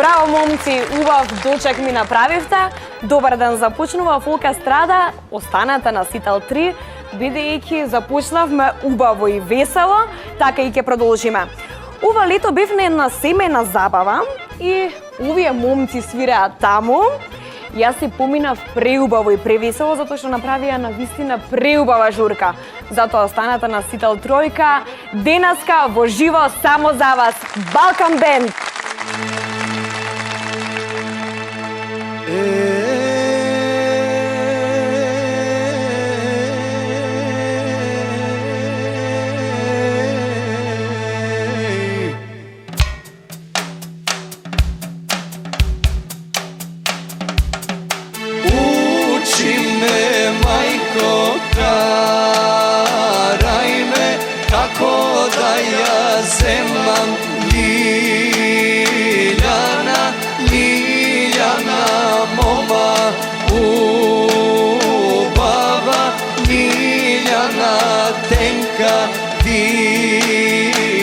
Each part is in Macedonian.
Браво, момци, убав дочек ми направивте. Добар ден започнува Фолка Страда. Останете на Сител 3, бидејќи започнавме убаво и весело, така и ќе продолжиме. Ова лето бев на една семејна забава и овие момци свираат таму. Јас се поминав преубаво и превесело, затоа што направија на вистина преубава журка. Затоа останете на Сител Тројка, денеска во живо само за вас, Балкан Бенд!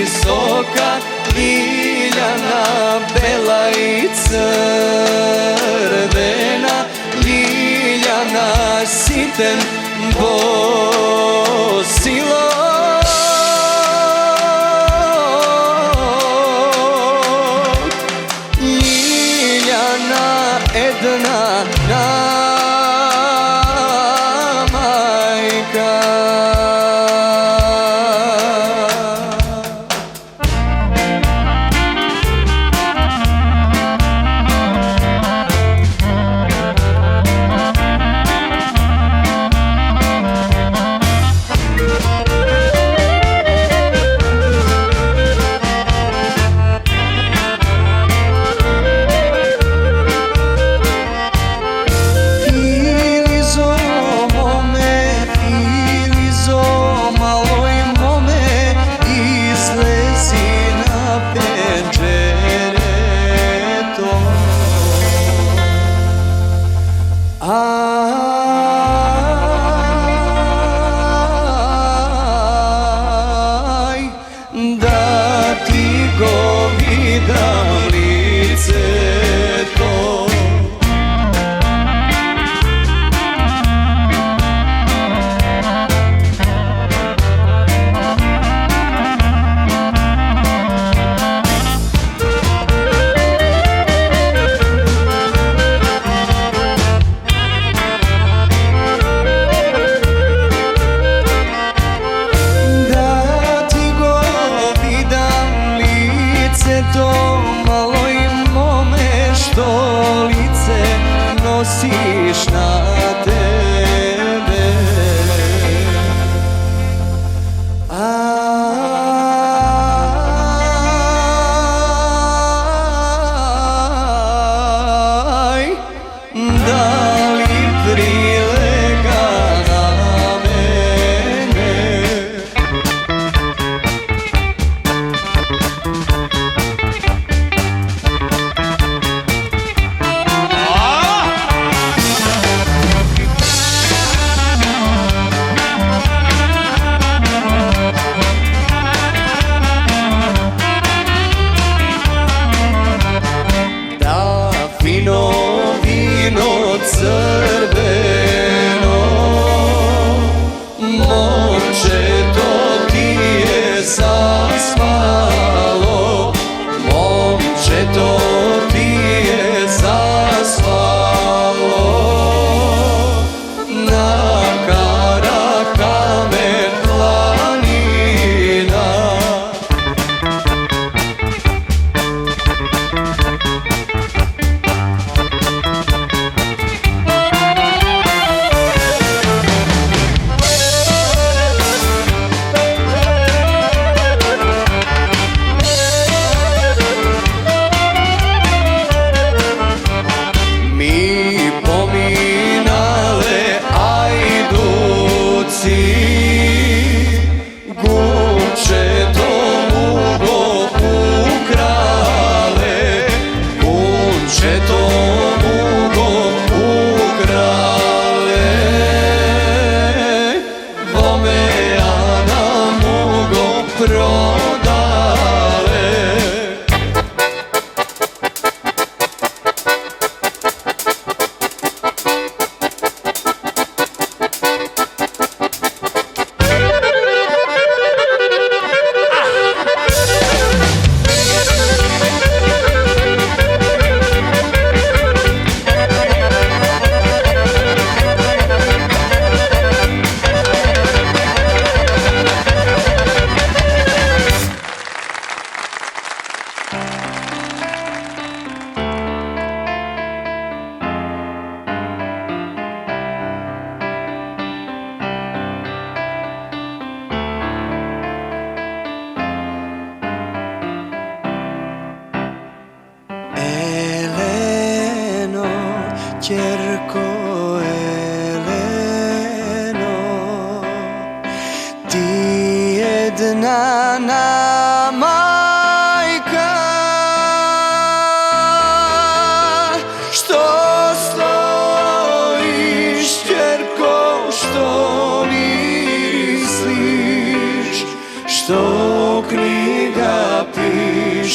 Visoka, Ljiljana, bela i crvena, Ljiljana, siten bosilo. Ljiljana, Edna, majka.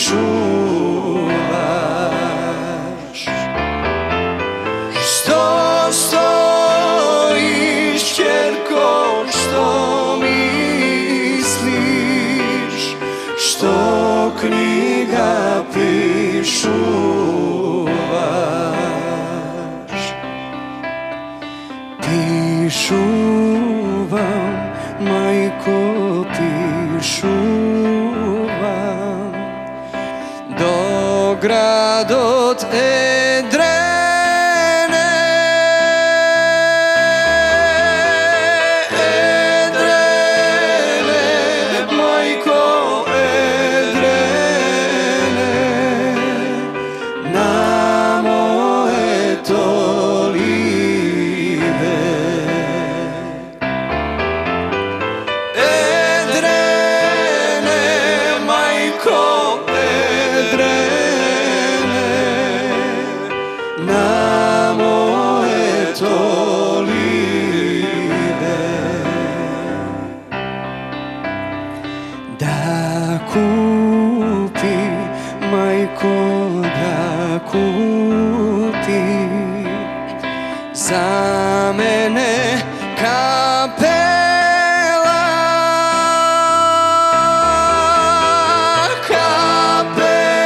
čuvaš. Što stojiš, ćerko, što misliš, što knjiga pišuvaš. Pišuvam, majko, pišuvam, do gradot Edrene, Edrene, majko, Edrene, na moje tolive. Edrene, majko, Edrene, na moje tolive. Da kupi, majko, da kupi za mene kapela, kapela,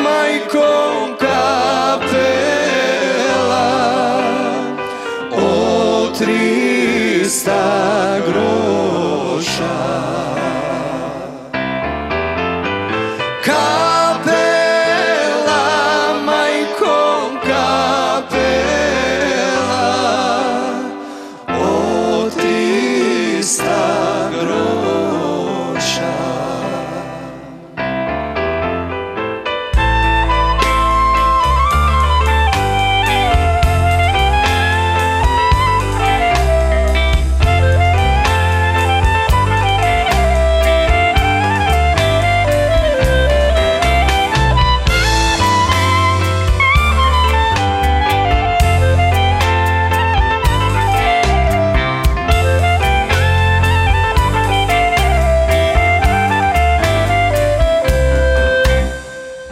majko, kapela, od 300 groša. Kapela, majko, kapela, od 300 groša.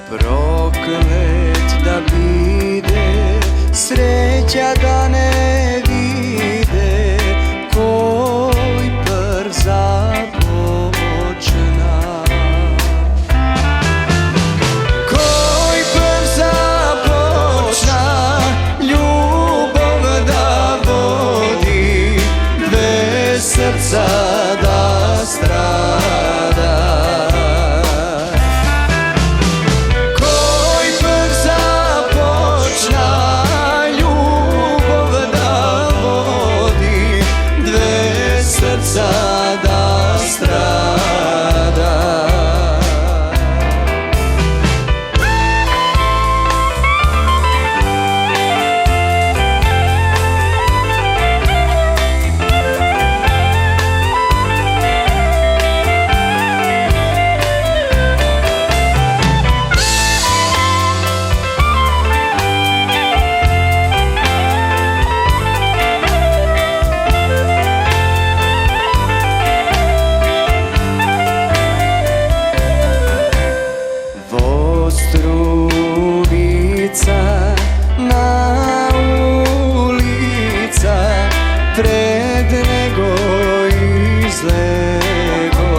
Proklet da bide, sreća da ne vide, koji prv započna. Koji prv započna, ljubav da vodi, dve srca da strada. Koji prv započna, ljubav da vodi, dve srca da strada. Vostrubica na ulica, pred nego izlego.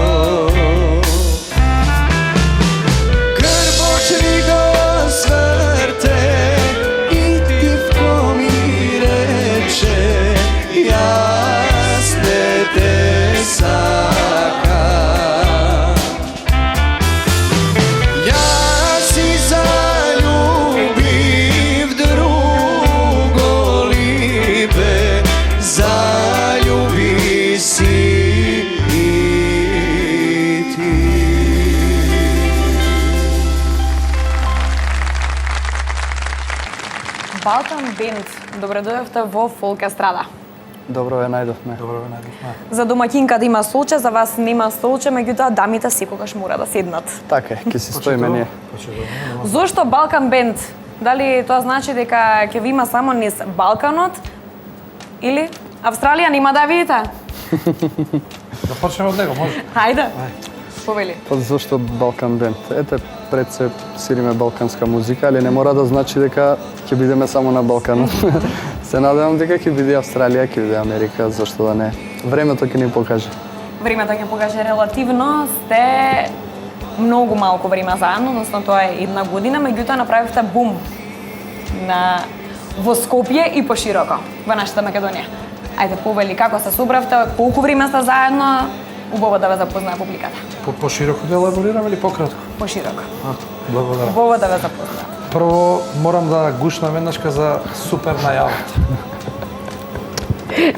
Grbočni go svrte i tipko mi reče, jasne te sakam. Ja si zaljubiv, drugo libe, zaljubi si i ti. Balkan Bend, добредојавте во Фолк Естрада. Добро ве најдовме. Добро ве најдовме. За домаќинката има столче, за вас нема столче, меѓутоа дамите секогаш мора да седнат. Така е, ќе си стоиме ние. Зошто Балкан Бенд? Дали тоа значи дека ќе ви има само низ Балканот или Австралија нема да видите? Да почнеме од него, може. Хајде. Повели. Па зашто Балкан бенд? Ете, пред се свириме балканска музика, али не мора да значи дека ќе бидеме само на Балканот. Се надевам дека ќе биде Австралија, ќе биде Америка, зашто да не. Времето ќе ни покаже. Времето ќе покаже релативно, сте многу малку време заедно, односно тоа е 1 година, меѓутоа направивте бум во Скопје и пошироко во нашата Македонија. Ајде, повели како се собравте, колку време сте заедно, убаво да ве запознае публиката. Пошироко да елаборирам или пократко? Пошироко. Благодарам. Убаво да ве запознае. Прво морам да гушнам еднашка за супер најавата.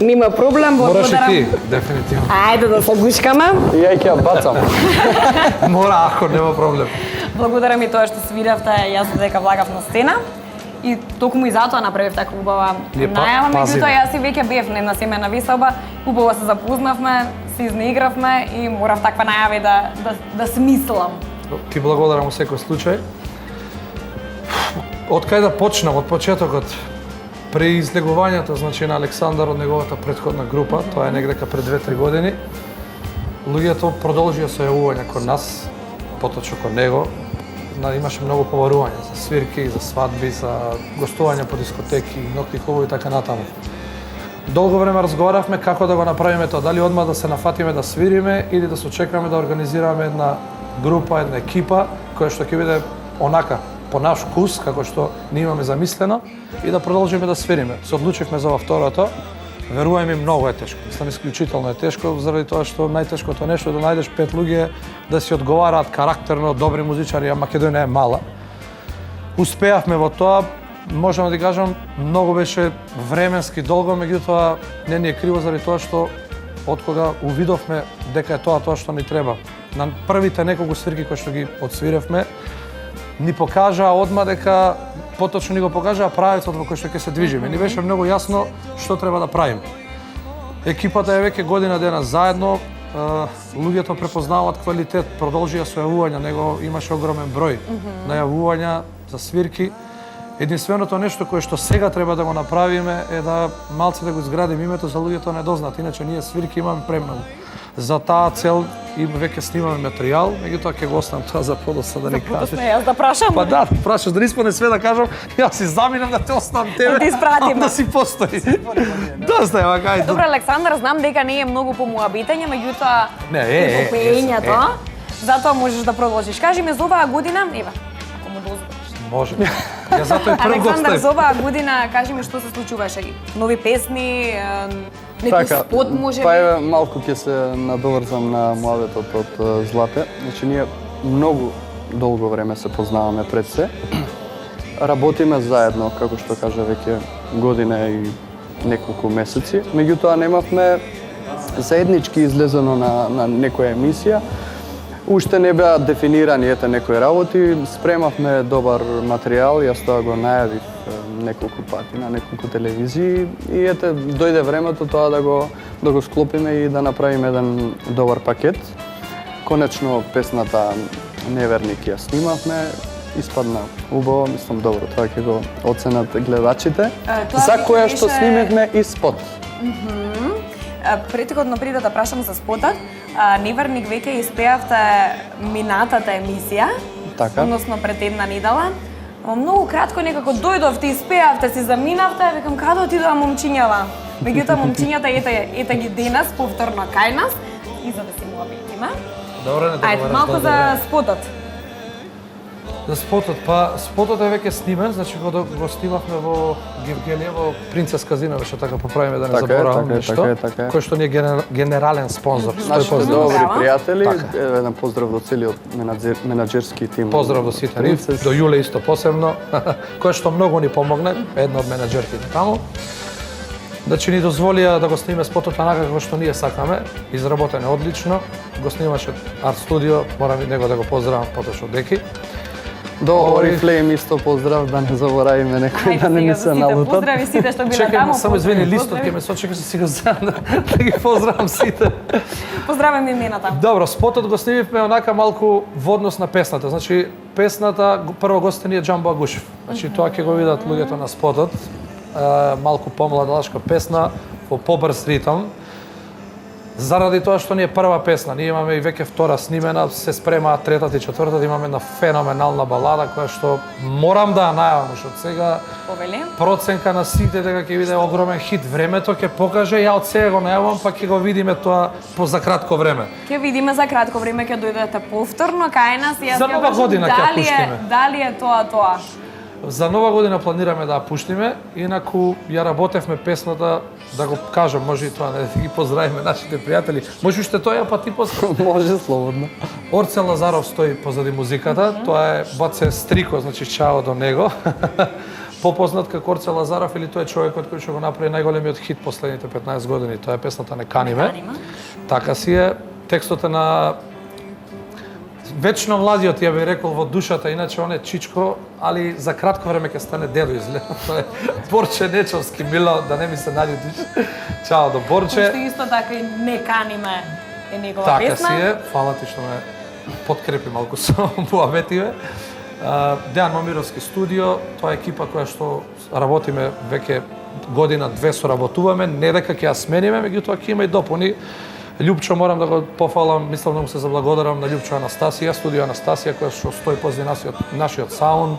Нима проблем, Мораш и благодарам. ти, дефинитивно. Ајде да се гушкаме. И ја ќе ја бацам. Мора, ако нема проблем. Благодарам и тоа што свиравте, јас дека влагав на сцена. И токму и затоа направив така убава Ние најава, пазиме. меѓутоа јас и веќе бев на една семена веселба, убаво се запознавме, се изнаигравме и морав таква најава и да смислам. Ти благодарам во секој случај. Од кај да почнам, од почетокот, при излегувањето, значи, на Александар од неговата претходна група, тоа е негдека пред 2-3 години, луѓето продолжија со јавување кон нас, поточно кон него. Имаше многу поварување за свирки, за свадби, за гостување по дискотеки, ноќни клубови и така натаму. Долго време разговаравме како да го направиме тоа, дали одма да се нафатиме да свириме или да се очекаме да организираме една група, една екипа која што ќе биде онака по наш вкус, како што ние имаме замислено, и да продолжиме да свириме. Се одлучивме за ова второто. Верувај ми, многу е тешко. Мислам, исклучително е тешко, заради тоа што најтешкото нешто е да најдеш 5 луѓе да си одговараат карактерно, добри музичари, а Македонија е мала. Успеавме во тоа, можам да ти кажам, многу беше временски долго, меѓутоа не ни е криво заради тоа што откога увидовме дека е тоа што ни треба. На првите неколку свирки кои што ги одсвиревме, ни покажаа одма дека, поточно ни го покажаа правецот во кој што ќе се движиме. Ни беше многу јасно што треба да правиме. Екипата е веќе година дена заедно, луѓето препознаваат квалитет, продолжија со јавувања, него имаше огромен број на јавувања за свирки. Единственото нешто кое што сега треба да го направиме е да малце да го изградиме името за луѓето недознати, иначе ние свирки имаме премногу. За таа цел и веќе снимаме материјал, меѓутоа ќе го оставам тоа за подоцна да не кажеш. Поточно јас да прашам. Па да, прашаш, да не испадне све да кажам, јас си заминам да те оставам тебе. Да ти испратиме. Да си постои. Доста е, вака, Добро, Александар, знам дека не е многу по муабитење, меѓутоа Не, е, по пеењето, затоа можеш да продолжиш. Кажи ми за оваа година, ева, ако му дозволиш. Може. Ја затоа и прв Александар, гостев. за оваа година, кажи ми што се случуваше. Нови песни, некој спот може па би? еве малку ќе се надоврзам на муабетот од Злате. Значи ние многу долго време се познаваме пред се. Работиме заедно, како што кажа веќе година и неколку месеци. Меѓутоа немавме заеднички излезено на некоја емисија. Уште не беа дефинирани некои работи, спремавме добар материјал, јас тоа го најавив неколку пати на неколку телевизии и дојде времето тоа да го склопиме и да направиме еден добар пакет. Конечно песната Неверник ја снимавме, испадна убаво, мислам добро, тоа ќе го оценат гледачите. Тоа За веќе која што беше- снимевме и спот. Претходно пред да прашам за спотот, Неверник веќе испеавте минатата емисија, Така. односно пред една недела. Многу кратко некако дојдовте, испеавте, си заминавте, викам каде отидоа момчињава. Меѓутоа момчињата ете ги денес повторно кај нас и за да си муабетиме. Добро, не Ајде, малку за спотот. За спотот, па спотот е веќе снимен, значи го снимавме во Гевгелија, во Принцес Казино, беше така поправиме да не Така е, заборавам така е, нешто. така е, така е. Кој што ни е генерален спонзор. Нашите Поздрав. добри Браво. пријатели, Така. еден поздрав до целиот менаџерски тим. Поздрав до сите нив, Принцес. до Јуле исто посебно, кој што многу ни помогне, една од менаџерките таму. Значи ни дозволија да го сниме спотот онака како што ние сакаме, изработен е одлично, го снимаше Арт Студио, морам и него да го поздравам поточно Деки. До Овој- Oriflame исто поздрав, да не заборавиме некој да не Ајде ни сега се за сите, налутат. поздрави сите што биле Чекај, таму. само извини, поздрави, листот поздрави. ќе ме сочека што си го знам да ги поздравам сите. Поздравам имената. Добро, спотот го снимивме онака малку во однос на песната. Значи, песната, прво гостин е Џамбо Агушев. Значи, тоа ќе го видат луѓето на спотот. Малку помладалашка песна, во побрз ритм. Заради тоа што ни е прва песна, ние имаме и веќе втора снимена, се спремаат третата и четвртата, имаме една феноменална балада која што морам да ја најавам уште од сега. Повели. Проценка на сите дека ќе биде огромен хит. Времето ќе покаже, ја од сега го најавам, па ќе го видиме тоа за кратко време. Ќе видиме за кратко време ќе дојдете повторно кај нас и јас За ќе Нова кажам година ќе ја пуштиме. Дали е тоа? За Нова година планираме да ја пуштиме, инаку ја работевме песната, да го кажам, може и тоа, да ги поздравиме нашите пријатели. Може уште тоа, па ти после. Може слободно. Орце Лазаров стои позади музиката, тоа е Баце Стрико, значи чао до него. Попознат како Орце Лазаров или тој е човекот кој што го направи најголемиот хит последните 15 години, тоа е песната Не каниме. Така си е, текстот е на вечно младиот, ја би рекол, во душата, иначе он е чичко, али за кратко време ќе стане дедо изгледа. Тоа е Борче Нечовски, мило, да не ми се наљутиш. Чао до Борче. Што исто така и Не каниме е негова Така песна. си е, фала ти што ме подкрепи малку со муабетиве. Дејан Мамировски студио, тоа е екипа која што работиме веќе година, две соработуваме, не дека ќе ја смениме, меѓутоа ќе има и допуни. Љупчо морам да го пофалам, мислам да му се заблагодарам на Љупчо Анастасија, студио Анастасија која што стои позади нашиот саунд,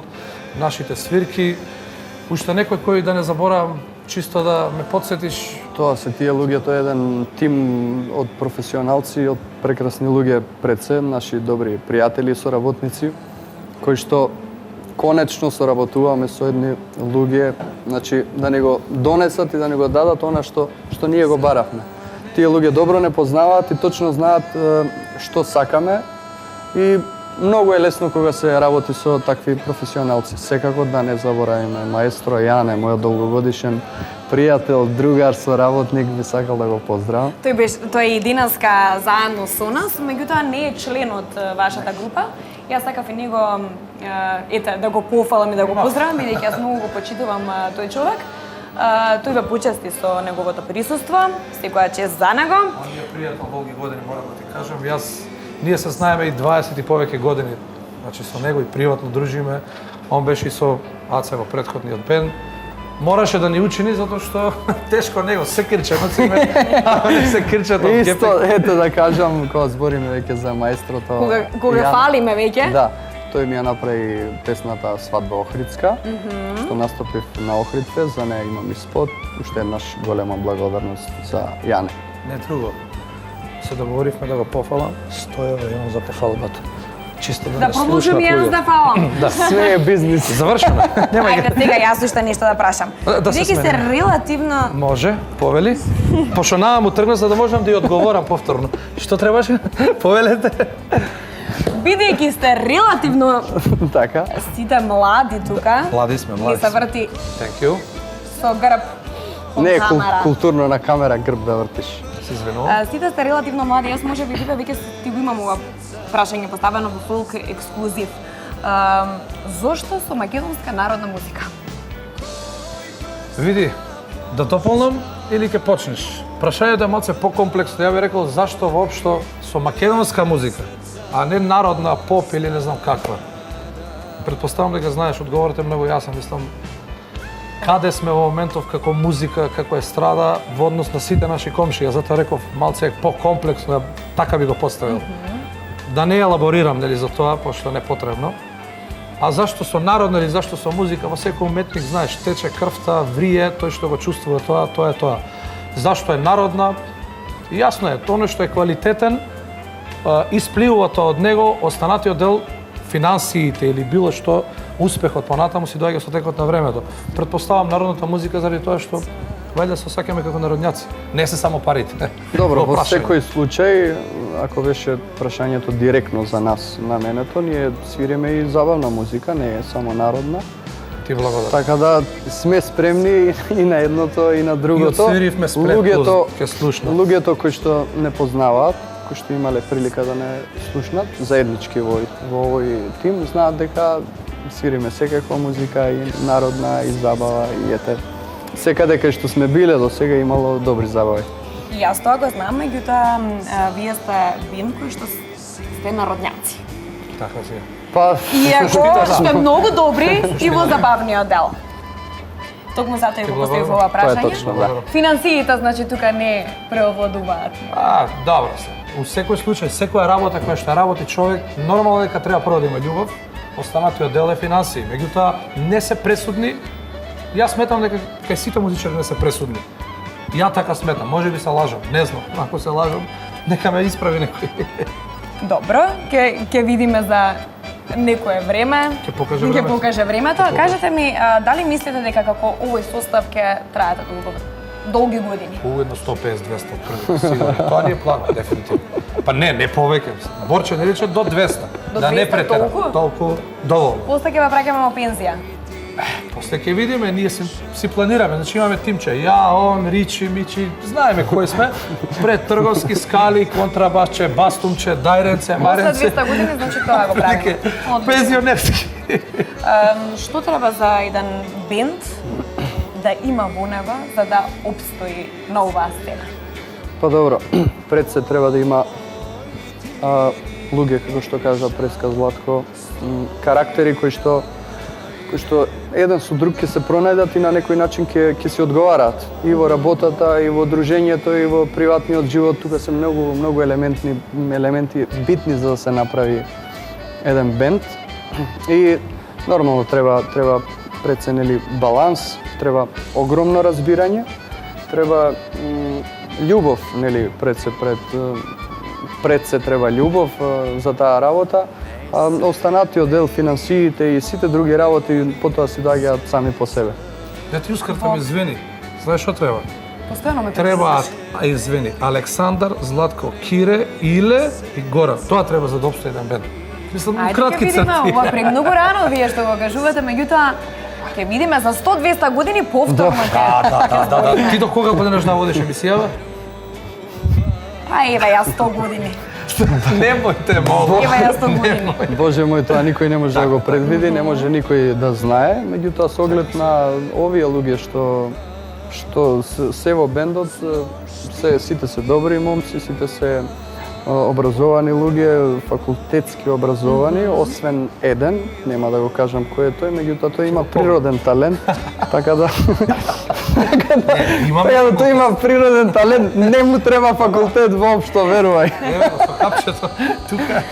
нашите свирки. Уште некој кој да не заборавам, чисто да ме подсетиш. Тоа се тие луѓе, тоа е еден тим од професионалци, од прекрасни луѓе пред се, наши добри пријатели и соработници, кои што конечно соработуваме со едни луѓе, значи да ни го донесат и да ни го дадат она што ние го баравме. Тие луѓе добро не познаваат и точно знаат што сакаме и многу е лесно кога се работи со такви професионалци. Секако да не заборавиме маестро Јане, мојот долгогодишен пријател, другар, соработник, би сакал да го поздравам. Тој е и денеска заедно со нас, меѓутоа не е член од вашата група. Јас сакав и него да го пофалам и да го поздравам, бидејќи јас многу го почитувам тој човек. Тој ме почести со неговото присуство, секоја чест за него. Он е пријател долги години, морам да ти кажам. Ние се знаеме и 20 и повеќе години. Значи со него и приватно дружиме. Он беше и со Аце во претходниот бенд. Мораше да ни учини затоа што тешко него се кирче, ноциме, а не се кирчат од гепек. Исто, ето да кажам, кога збориме веќе за маестрото. Кога Јан, фалиме веќе. Да, тој ми ја направи песната Свадба Охридска, што настапив на Охридфест, за неја имам и спот, уште еднаш голема благодарност за Јане. Не друго. Се договоривме да го пофалам, 100 евра имам за пофалбата. Чисто да Да не продолжим слушнат јас луѓе. да фалам. Да. Све е бизнис. Завршено. Нема Ајде ги. сега јас уште нешто да прашам. Да се Веќе сте сменим. релативно Може, повели. Пошто нама му тргна за да можам да ја одговорам повторно. Што требаше? Повелете. бидејќи сте релативно Така. сите млади тука. Млади сме, Ни млади се сме. врти Thank you. со грб кон Не е камера. културно на камера грб да вртиш. Се извинувам. Сите сте релативно млади, јас може би тебе веќе ти го имам ова прашање поставено во фолк ексклузив. Зошто со македонска народна музика? Види, да дополнам или ќе почнеш? Прашањето е малце покомплексно. Ја би рекол зашто воопшто со македонска музика, а не народна поп или не знам каква. Предпоставам дека знаеш, одговорот е многу јасен, мислам. Каде сме во моментов како музика, како естрада во однос на сите наши комши. Ја затоа реков малце покомплексно, така би го поставил. Да не елаборирам нели за тоа, пошто не е потребно. А зашто со народна или зашто со музика, во секој уметник знаеш, тече крвта, врие, тој што го чувствува тоа е тоа. Зашто е народна? Јасно е, тоа што е квалитетен, испливува тоа од него, останатиот дел, финансиите или било што, успехот понатаму си доаѓа со текот на времето. Предпоставам народната музика заради тоа што вајде се осаќаме како народњаци. Не се само парите. Добро, Во во прашање. секој случај, ако беше прашањето директно за нас на менето, ние свириме и забавна музика, не е само народна. Ти благодарам. Така да сме спремни и на едното и на другото. И отсвиривме сплет плюс, ќе слушнат. Луѓето кои што не познаваат, кои што имале прилика да не слушнат, заеднички во овој тим, знаат дека свириме секаква музика, и народна, и забава, и ете. Секаде кај што сме биле до сега имало добри забави. Јас тоа го знам, меѓутоа вие сте бин кои што сте народњаци. Така си е. Па, Иако сте многу добри и во забавниот дел. Токму затоа ја го благодарам. поставив ова Тоа е прашање. точно, да. Финансиите, значи, тука не преовладуваат. Добро се. У секој случај, секоја работа која што работи човек, нормално дека треба прво да има љубов, останатиот дел е финансии. Меѓутоа, не се пресудни. Јас сметам дека кај сите музичари не се пресудни. Ја така сметам, може би се лажам, не знам. Ако се лажам, нека ме исправи некој. Добро, ќе видиме за некое време. Ќе покаже Ќе времето. покаже времето. Кажете ми, дали мислите дека како овој состав ќе траете долги години? Уедно 150-200 први, сигурно. Тоа ни е план, дефинитивно. Па не повеќе. Борче не рече до 200. До да не 200 претера. толку? Толку доволно. После ќе ве праќаме во пензија. После ќе видиме, ние си планираме, значи имаме тимче, ја, он, Ричи, Мичи, знаеме кои сме, пред трговски скали, контрабасче, бастумче, дајренце, После маренце, 200 години, значи тоа го правиме. Одлично. пензионерски. Што треба за еден бенд да има во него за да опстои на оваа сцена? Па добро, пред се треба да има луѓе, како што кажа Преска Златко, карактери кои што еден со друг ќе се пронајдат и на некој начин ќе се одговараат. И во работата, и во дружењето, и во приватниот живот, тука се многу елементи битни за да се направи еден бенд. И нормално треба преценели баланс, треба огромно разбирање, треба љубов, нели, пред се треба љубов за таа работа, а останатиот дел, финансиите и сите други работи потоа си доаѓаат сами по себе. Да ти ускртам извини. Знаеш што треба? Постојано ме Треба, извини, Александар, Златко, Кире, Иле и Горан. Тоа треба за да опстои еден бенд. Мислам, Ајде ќе кратки видиме, црти. ова премногу рано вие што го кажувате, меѓутоа ќе видиме за 100-200 години повторно. Да. Ти до кога поденеш да водиш емисијава? А ева ја 100 години. Немојте, молам. Ева ја 100 години. Боже мој, тоа никој не може да го предвиди, не може никој да знае, меѓутоа со оглед на овие луѓе што се во бендот, сите се добри момци, сите се образовани луѓе, факултетски образовани, освен еден, нема да го кажам кој е тој, меѓутоа тој има природен талент, така да тој има природен талент, не му треба факултет воопшто, верувај. Ево, со капчето, тука.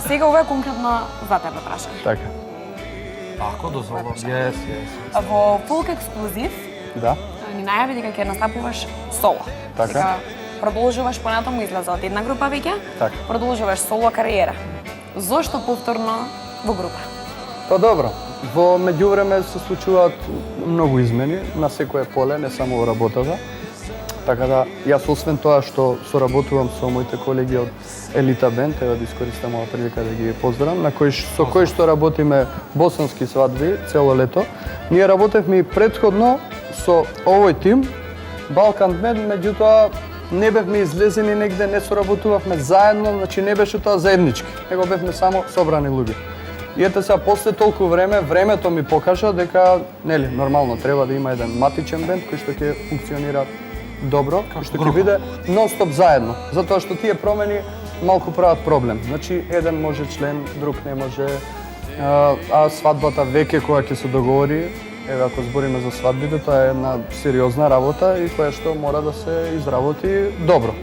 Сега ова е конкретно за тебе прашање. Така, Ако дозволам, yes. Во Folk Exclusive да. ни најави дека ќе настапуваш соло. Така. Дека продолжуваш понатаму, излезе од една група веќе, Така. продолжуваш соло кариера. Зошто повторно во група? Па добро, во меѓувреме се случуваат многу измени на секое поле, не само во работата. Така да, јас освен тоа што соработувам со моите колеги од Елита Бенд, ева да искористам ова прилика да ги поздравам, со кои што работиме босански свадби цело лето. Ние работевме и претходно со овој тим, Балкан Бенд, меѓутоа не бевме излезени негде, не соработувавме заедно, значи не беше тоа заеднички, него бевме само собрани луѓе. И ете сега, после толку време, времето ми покажа дека, нели, нормално треба да има еден матичен бенд кој што ќе функционира добро, кој што ќе биде нон-стоп заедно, затоа што тие промени малку прават проблем. Значи, еден може член, друг не може, а свадбата веќе која ќе се договори, еве ако збориме за свадбите, тоа е една сериозна работа и која што мора да се изработи добро.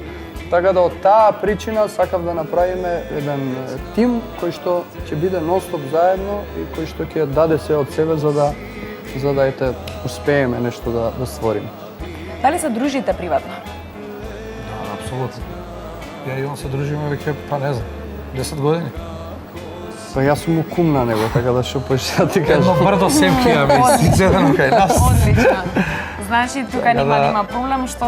Така да од таа причина сакав да направиме еден тим кој што ќе биде нон-стоп заедно и кој што ќе даде се од себе за да ете успееме нешто да створиме. Дали се дружите приватно? Да, апсолутно. Ја и он се дружиме веќе, па не знам, 10 години. Па јас сум му кум на него, така да што поќе да ти кажам. Едно брдо семкија ми изедено кај нас. Одлично. Значи, тука Така да- нема проблем, што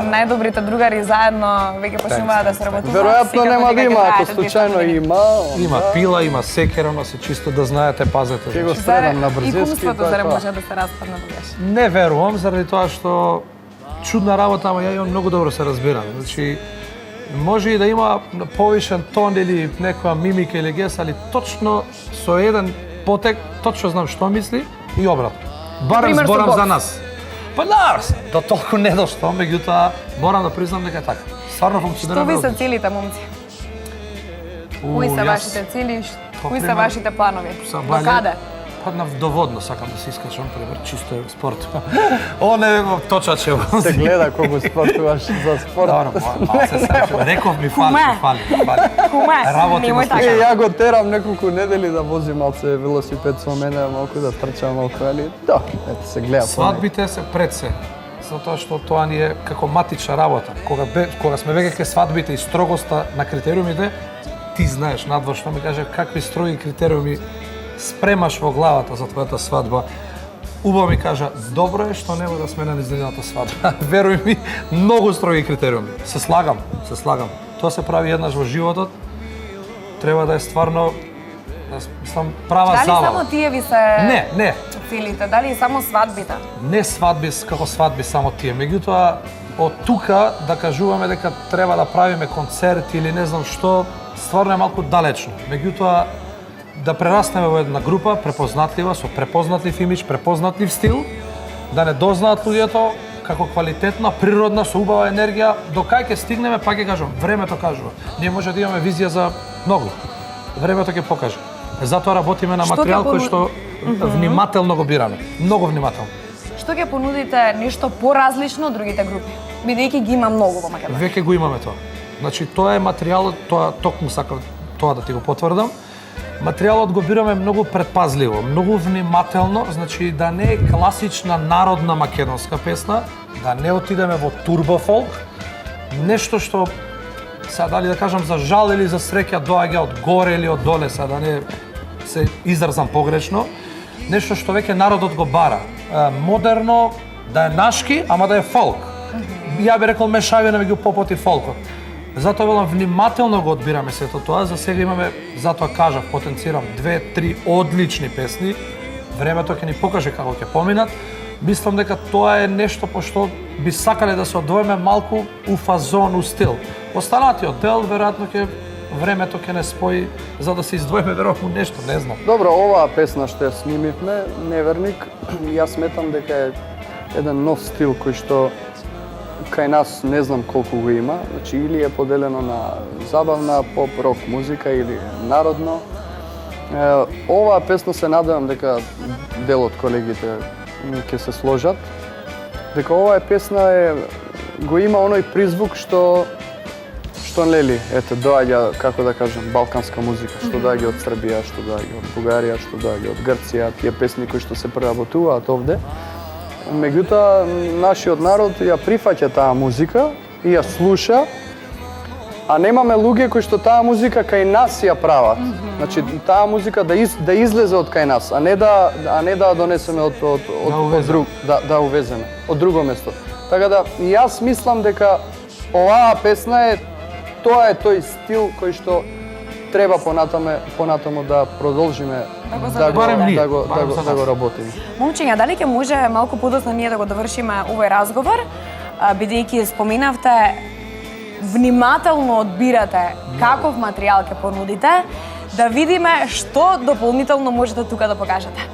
најдобрите другари заедно веќе почнуваат да се работуваат. Веројатно секако нема да дека ќе има, ако траете 200 случајно години. има. Има пила, има секера, се чисто да знаете, пазете. Ќе го значи. стредам на И брзески. кумството тоа е заре тоа. може да се распадне тогаш. Не верувам, заради тоа што чудна работа, ама ја и он многу добро се разбирам. Значи, може и да има повишен тон или некоја мимика или гес, али точно со еден потек, точно знам што мисли и обратно. Барем Например, со зборам бокс. за нас. Па да, до толку не дошто, меѓутоа морам да признам дека е така. Стварно функционира. Што ви се добро. целите, момци? Кои се јас- вашите цели? Кои се пример, вашите планови? са До балет. каде? паднав доводно, сакам да се искачам, пример, чисто е спорт. О, не го точаче. Се гледа колку спортуваш за спорт. Добро, мал се срачам. Реков ми фали. Куме, Работи немој го така. Ја го терам неколку недели да вози малце велосипед со мене, малку да трчам малку, али да, ето се гледа. Свадбите се пред се. Затоа што тоа ни е како матична работа. Кога сме веќе ке свадбите и строгоста на критериумите, ти знаеш надворшно ми каже какви строги критериуми спремаш во главата за твојата свадба. Убаво ми кажа, добро е што нема да сме на низнената свадба. Веруј ми, многу строги критериуми. Се слагам. Тоа се прави еднаш во животот. Треба да е стварно, мислам, права Дали забава. само тие ви се Не. целите? Дали само свадбите? Не свадби како свадби само тие. Меѓутоа, од тука да кажуваме дека треба да правиме концерт или не знам што, стварно е малку далечно. Меѓутоа, да прераснеме во една група, препознатлива, со препознатлив имидж, препознатлив стил, да не дознаат луѓето како квалитетна, природна, со убава енергија, до кај ќе стигнеме, па ќе кажам, времето кажува. Ние може да имаме визија за многу. Времето ќе покаже. Затоа работиме на Што ќе материјал кој што внимателно го бираме. Многу внимателно. Што ќе понудите нешто поразлично од другите групи? Бидејќи ги има многу во Македонија. Веќе го имаме тоа. Значи, тоа е материјалот, тоа токму сакам тоа да ти го потврдам. Материјалот го бираме многу предпазливо, многу внимателно, значи да не е класична народна македонска песна, да не отидеме во турбофолк, нешто што сега дали да кажам за жал или за среќа доаѓа од горе или од доле, сега да не се изразам погрешно, нешто што веќе народот го бара. Модерно, да е нашки, ама да е фолк. Ја би рекол мешавина меѓу попот и фолкот. Затоа велам внимателно го одбираме сето тоа. За сега имаме, затоа кажав, потенцирам 2-3 одлични песни. Времето ќе ни покаже како ќе поминат. Мислам дека тоа е нешто по што би сакале да се одвоиме малку у фазон, у стил. Останатиот дел веројатно ќе времето ќе не спои за да се издвоиме веројатно нешто, не знам. Добро, оваа песна што ја снимивме, Неверник, јас сметам дека е еден нов стил кој што кај нас не знам колку го има, значи или е поделено на забавна, поп, рок музика или народно. Оваа песна се надевам дека дел од колегите ќе се сложат. Дека оваа песна го има оној призвук што нели, ете, доаѓа, како да кажам, балканска музика, што доаѓа од Србија, што доаѓа од Бугарија, што доаѓа од Грција, тие песни кои што се преработуваат овде. Меѓутоа, нашиот народ ја прифаќа таа музика и ја слуша, а немаме луѓе кои што таа музика кај нас ја прават. Значи, таа музика да излезе од кај нас, а не да ја донесеме од друг, да увеземе од друго место. Така да, јас мислам дека оваа песна тоа е тој стил кој што треба понатаму да продолжиме да го работиме. Момчиња, дали ќе може малку подоцна ние да го довршиме овој разговор, бидејќи споменавте внимателно одбирате каков материјал ќе понудите, да видиме што дополнително можете тука да покажете.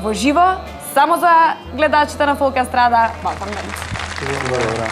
Во живо, само за гледачите на Фолк Естрада, Балкан Денц. Добро.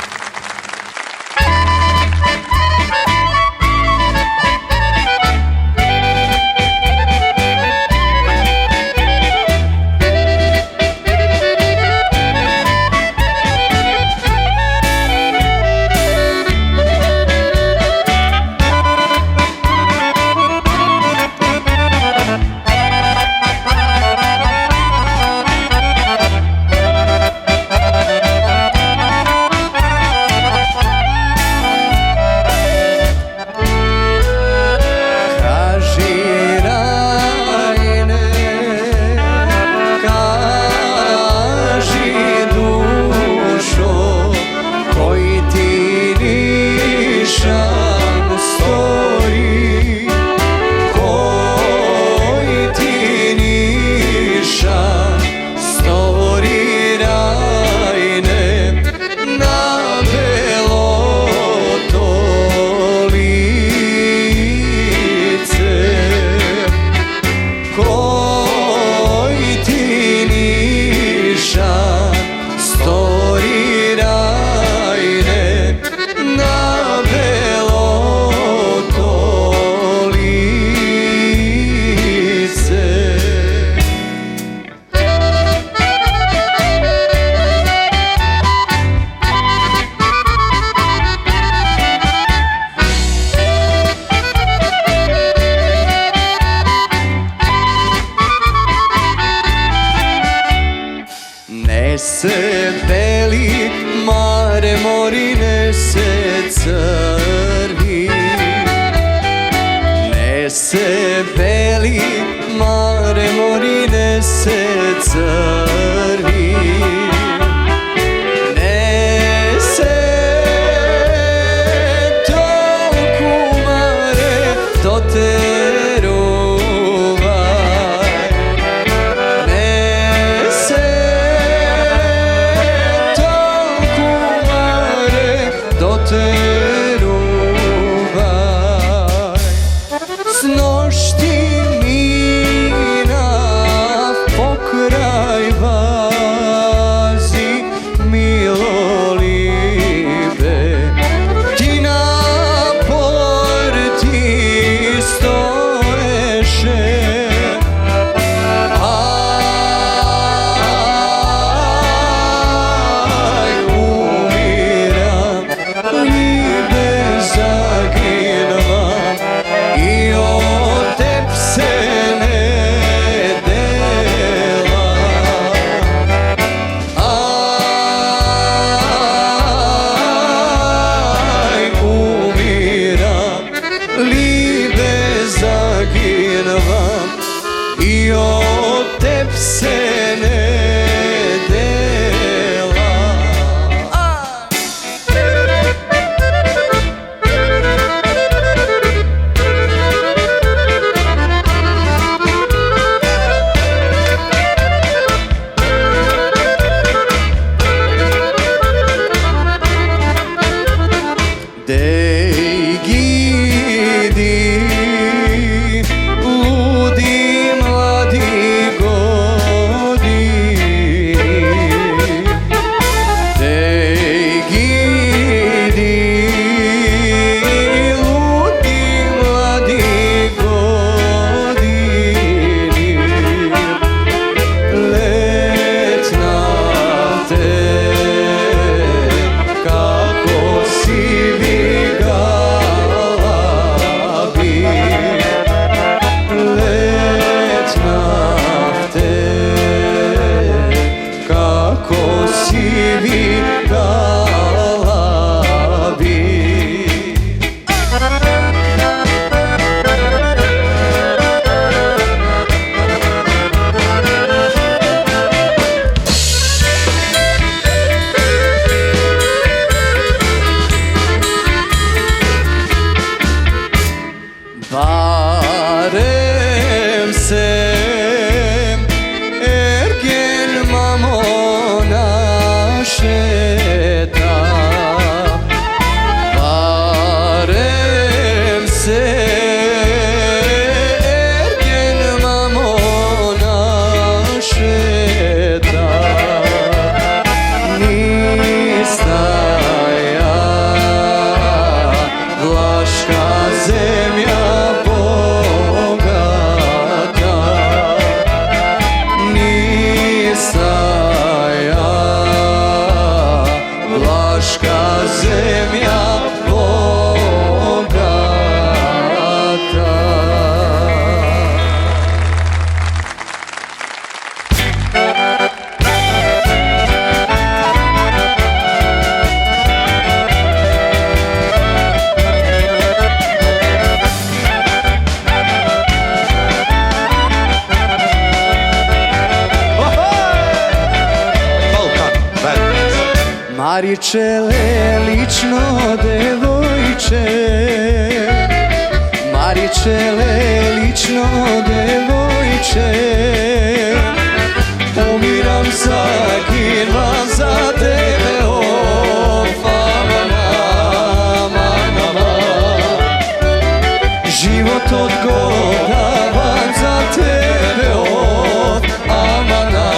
se beli, mare mori ne se crni. Ne se beli, mare mori ne se crni. Ne se toliko mare doterovaj. Ne se toliko mare doterovaj. Snošti mina pokraj vazi, milo libe, ti na porti stoješe. Aj, umiram, libe zaginula i od teb se ne dela. Aj, umiram, libe zaginula i od teb se ne dela. Dej gidi, ludi mladi godini. Dej gidi, ludi mladi godini. Let nafte, kako sivi galabi. Let nafte, kako sivi galabi. Barem se ergen mamona šeta. Barem se ergen mamona šeta. Nistaja Vlaška zemlja bogata. Nistaja Vlaška zemlja bogata. Mariče lično devojče, Mariče lično devojče, umiram zaginvam za tebe, život odgodavam za tebe, amana.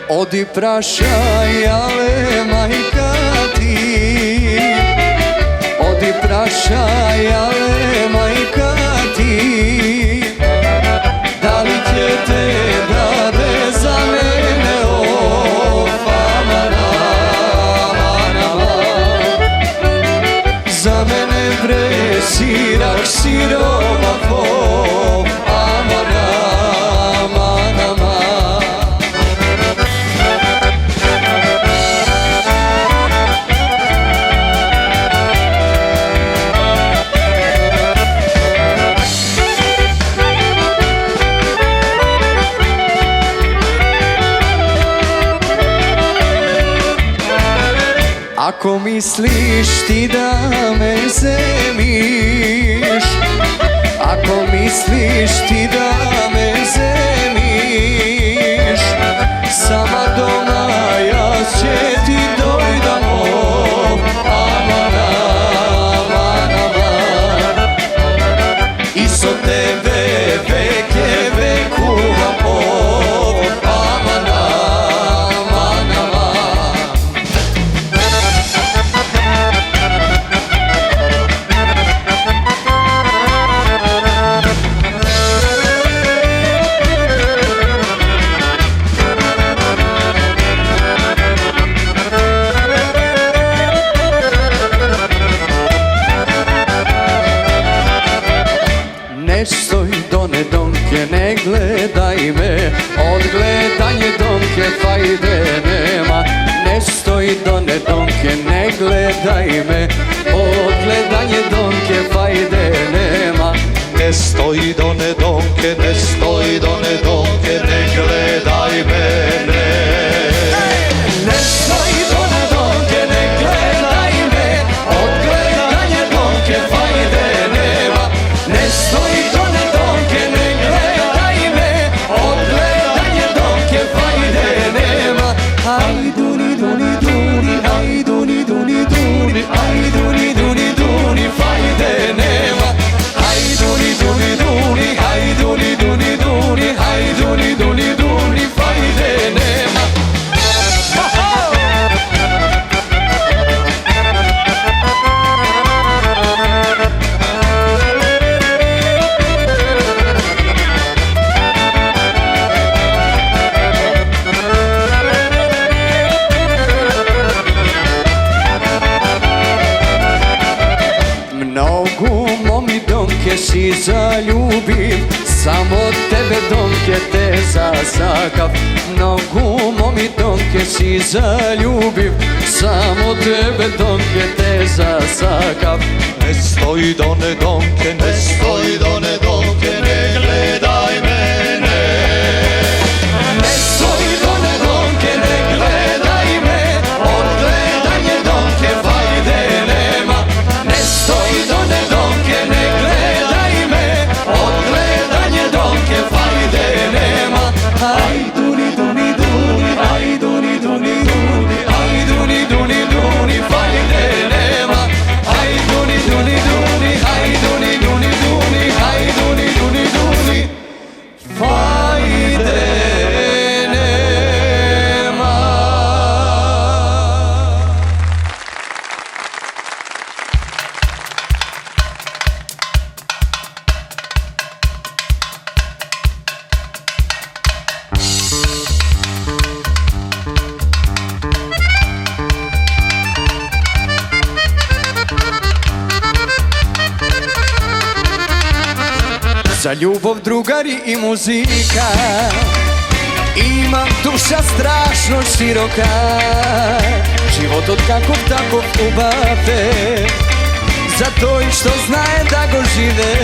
Odi prašaj, ale majka ti. Odi prašaj, ale majka ti. za mene bre sirak siromaho. Aman, aman, aman. Ako misliš ti da me zemiš, ako misliš ti da me zemiš, sama doma ja će ti dojdamo. Aman, aman, aman. Iso tebe veke vekuvamo. Aman, aman, aman. Ne stoj done donke, ne gledaj me, od gledanje donke fajde nema. Ne stoj done donke, ne gledaj me, od gledanje donke fajde nema. Ne stoji done donke, ne stoji done donke, ne gledaj mene. Ne stoj done donke, ne gledaj me, od gledanje donke fajde nema. Ne stoj done donke, ne gledaj me, od gledanje donke fajde nema. Hajduni duni duni, hajduni duni duni, hajduni duni duni fajde nema. Hajduni duni duni, hajduni duni duni, hajduni duni duni fajde nema. Mnogu momi donke si zaljubim, samo tebe donke te zasakav. Mnogu momi donke si zaljubim, samo tebe donke te zasakav. Ne stoji done donke, ne stoji done donke, ne gledaj mene. Ne stoj done donke, ne gledaj me, od gledanje donke fajde nema. Ne stoj done donke, ne gledaj me, od gledanje donke fajde nema. Hajduni duni duni, hajduni duni duni, hajduni duni duni fajde nema. Hajduni duni duni, hajduni duni duni, hajduni duni duni fajde nema. Za ljubav drugari i muzika, imam duša strašno široka. Život od kakov takov ubave, zato i što znaje da go žive.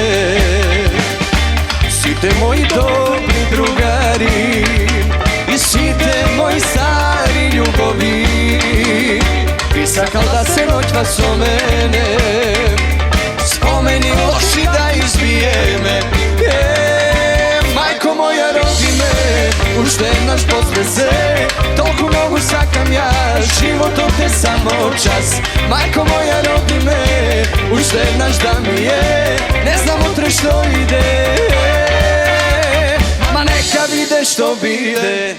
Site moji dobri drugari i site moji stari ljubovi. Pisakal da se noć vas omene, spomeni loši da izbije me. Majko moja rodi me, ušte naš posle se, toliko mnogo sakam ja, život od te samo čas. Majko moja rodi me, ušte naš da mi je, ne znam utre što ide, ma neka vide što bide.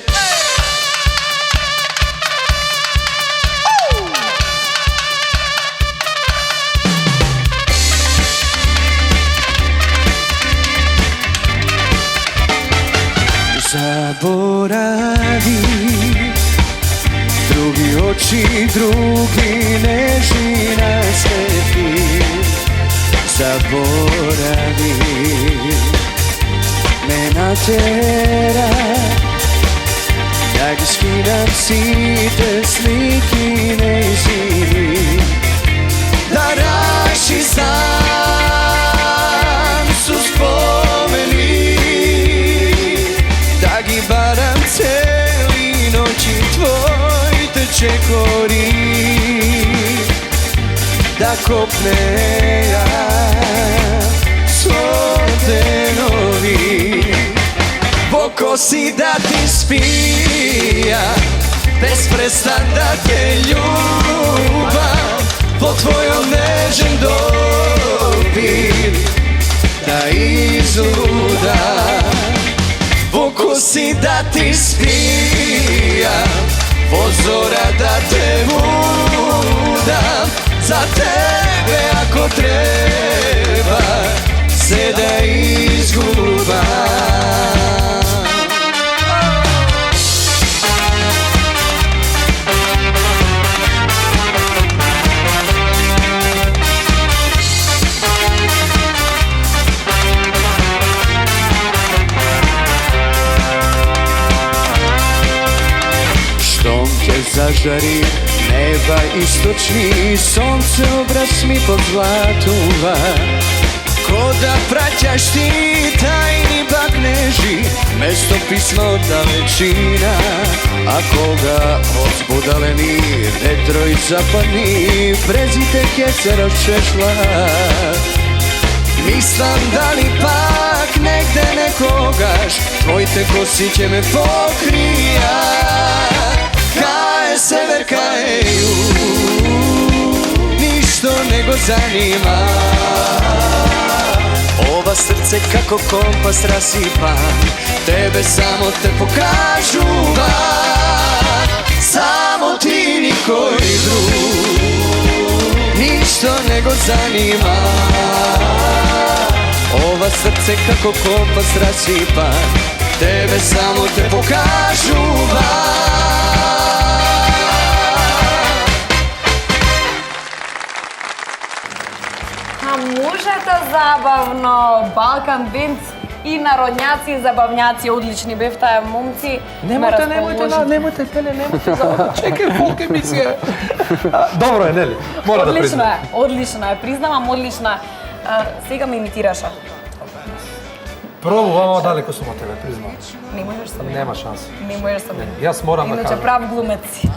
Zaboravi, drugi oči, drugi nežina se ti. zaboravi. Me natera da gi skinam site sliki nežini, da raši sam su spomeni, da gi baram celi noći tvoj te čekori, da kopne ja svote novi. Boko si da ti spija, bez prestan da te ljubam, po tvojom nežem dobim, da izludam. Boko si da ti spija, pozora da te budam, za tebe ako treba se da izgubam. Štom te zažari neba istočni, sonce obraz mi pozlatuva, ko da praćaš ti tajni bagneži, mesto pisma od dalečina, a koga od budaleni vetro i zapadni, prezite kese rozčešla. Mislim da li pak negde nekogaš, tvoj te kosi će me pokrija, kaje sever, kaje jug, ništo nego zanima. Ova srce kako kompas rasipa, tebe samo te pokažu van, samo ti nikoj drug, ništo nego zanima. Ova srce kako kompas rasipa, tebe samo te pokažu van. А можете забавно, Балкан Бенд и народњаци и забавњаци, одлични бевте, момци. Немојте, чекај фолк емисија. Добро е, нели? Мора да Одлично признам. е, одлично е, признавам, одлично е. Сега ме имитираше. Пробувам, далеко сум од тебе, признавам. Не можеш со мене. Нема шанси. Не можеш со мене. Јас морам да Иначе кажам. прав глумец си.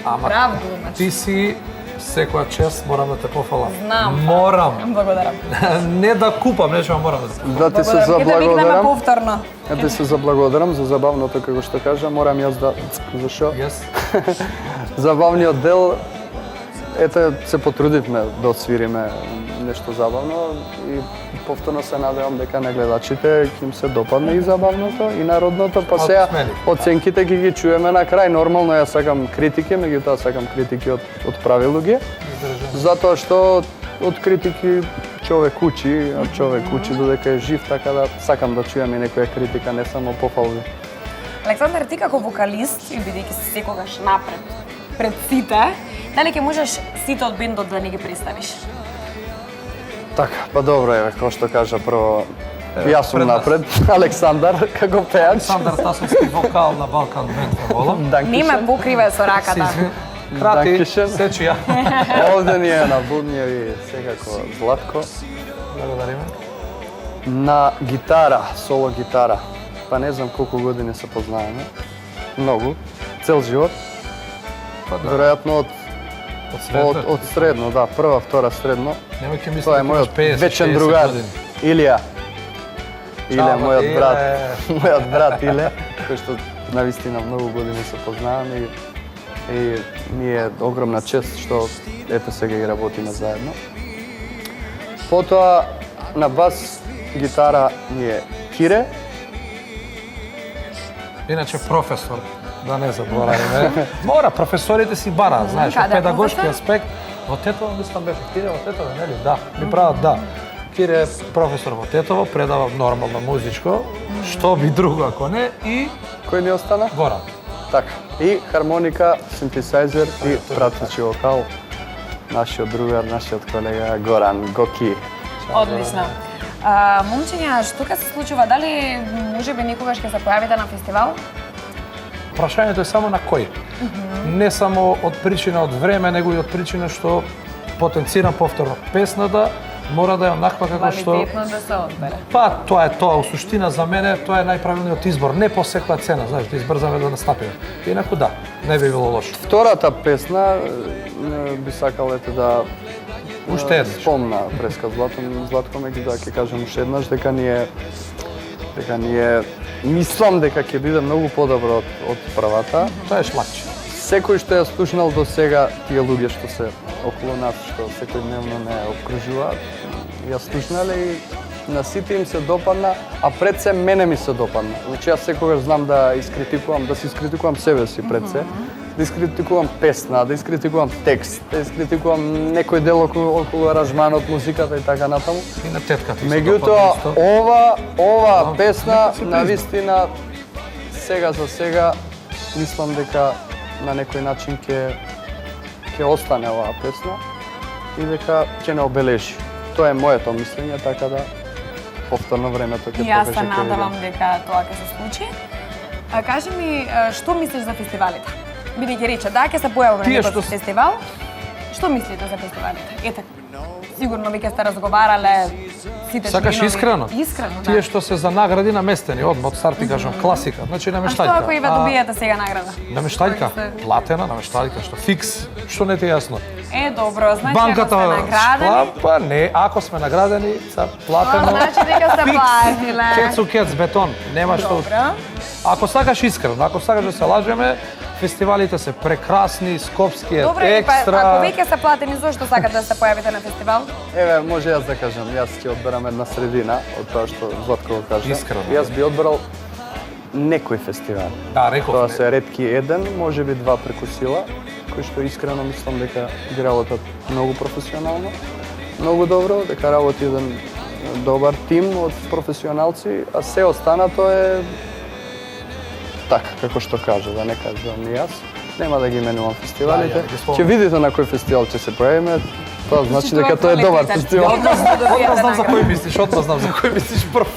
Ама Прав глумец. ти си секоја чест, морам да те пофалам. Знам. Морам. Благодарам. Не да купам, нешто морам да. Да ти се Благодарам. Ќе да викнеме заблагодарам. повторно. Да ти се заблагодарам за забавното, како што кажа, морам јас да... Зашо? Јес. Забавниот дел, ете, се потрудивме да отсвириме нешто забавно и повторно се надевам дека на гледачите ќе им се допадне и забавното и народното, па сега Смели. оценките ги чуеме на крај. Нормално јас сакам критики, меѓутоа сакам критики од прави луѓе, затоа што од критики човек учи, а човек учи додека е жив, така да сакам да чујам и некоја критика, не само пофалби. Александар, ти како вокалист, и бидејќи си секогаш напред пред сите, дали ќе можеш сите од бендот да не ги представиш? Така, па добро е, како што кажа прво, јас сум пред нас. напред, Александар како пеач. Александар Тасовски, вокал на Балкан Бенд, ме волам. Не Данкишен. ме покриве со Си раката. извин. Крати, Данкишен. сечи ја. Овде ни е на бубњеви секако Златко. Благодариме. На гитара, соло гитара, па не знам колку години се познаваме. Многу, цел живот. Па да. Веројатно Од средно. од средно, да, прва, втора средно. Немој ќе мислам Тоа е дека имаш мојот 50, вечен 60 другар, години. Илија. Иле, Чао, мојот Иле. брат, мојот брат Иле, кој што навистина многу години се познаваме и ми е огромна чест што ете сега и работиме заедно. Потоа на бас гитара ми е Кире. Иначе професор, да не заборавиме. Мора, професорите си бараат, знаеш, од Каде е педагошки професор? аспект. Во Тетово, мислам беше Кире, во Тетово, нели? Да, ми прават, да. Кире е професор во Тетово, предава нормално музичко, што би друго ако не, и Кој ни остана? Горан. Така. И хармоника, синтесајзер и пратечи вокал. Нашиот другар, нашиот колега Горан Гоки. Одлично. Момчиња, што ќе се случува? Дали можеби некогаш ќе се појавите на фестивал? Прашањето е само на кој. Не само од причина од време, него и од причина што потенцирам повторно песната мора да е онаква како што Квалитетно да се одбере. па тоа е тоа, у суштина за мене тоа е најправилниот избор, не по секоја цена, знаеш, да избрзаме да настапиме. Инаку да, не би било лошо. Втората песна би сакал ете да Уште еднаш. спомна Преска Златко, меѓутоа ќе кажам уште еднаш дека ние мислам дека ќе биде многу подобро од првата. Тоа е шлакче. Секој што ја слушнал до сега, тие луѓе што се околу нас, што секојдневно не обкружуваат, ја слушнале и на сите им се допадна, а пред се мене ми се допадна. Значи јас секогаш знам да искритикувам, да се искритикувам себе си пред се, да искритикувам песна, да искритикувам текст, да искритикувам некој дел околу аранжманот, музиката и така натаму. И на тетката. Меѓутоа, ова песна на вистина сега за сега мислам дека на некој начин ќе остане оваа песна и дека ќе не обележи. Тоа е моето мислење, така да повторно времето ќе И јас покаже се кој е надевам дека тоа ќе се случи. Кажи ми, што мислиш за фестивалите? Бидејќи рече, да, ќе се појаваме на Тие некој што фестивал. Што мислите за фестивалите? Ете, сигурно веќе сте разговарале сите Сакаш членови. искрено? Искрено, да. Тие што се за награди наместени, од старт ти кажам, класика, значи А што намештаljка. ако и ве добиете сега награда? Намештаljка, Кој сте? платена намештаljка, што фикс, што не ти е јасно. Е, добро, значи Банката, ако сте наградени, па не, ако сме наградени, са тоа платено. значи дека сте платиле. Кецу кец, бетон, нема што. Добро. Ако сакаш искрено, ако сакаш да се лажеме, фестивалите се прекрасни, Скопски е Добро, и па, ако екстра. веќе сте платени, зошто сакате да се појавите на фестивал? Еве, може јас да кажам, јас ќе одберам една средина од тоа што Златко го кажа. Искрено. Јас би одбрал некој фестивал. Да, реков. Тоа се ретки еден, можеби два преку сила, кој што искрено мислам дека ги работат многу професионално, многу добро, дека работи еден добар тим од професионалци, а се останато е така, како што кажа, да не кажувам ни јас. Нема да ги именувам фестивалите. Да, ја ги спомнам. Ќе видите на кој фестивал ќе се појавиме. Тоа значи дека тоа е добар фестивал. Одмah ќе добиете Одмah знам за награда. кој мислиш, одмah знам за кој мислиш прв.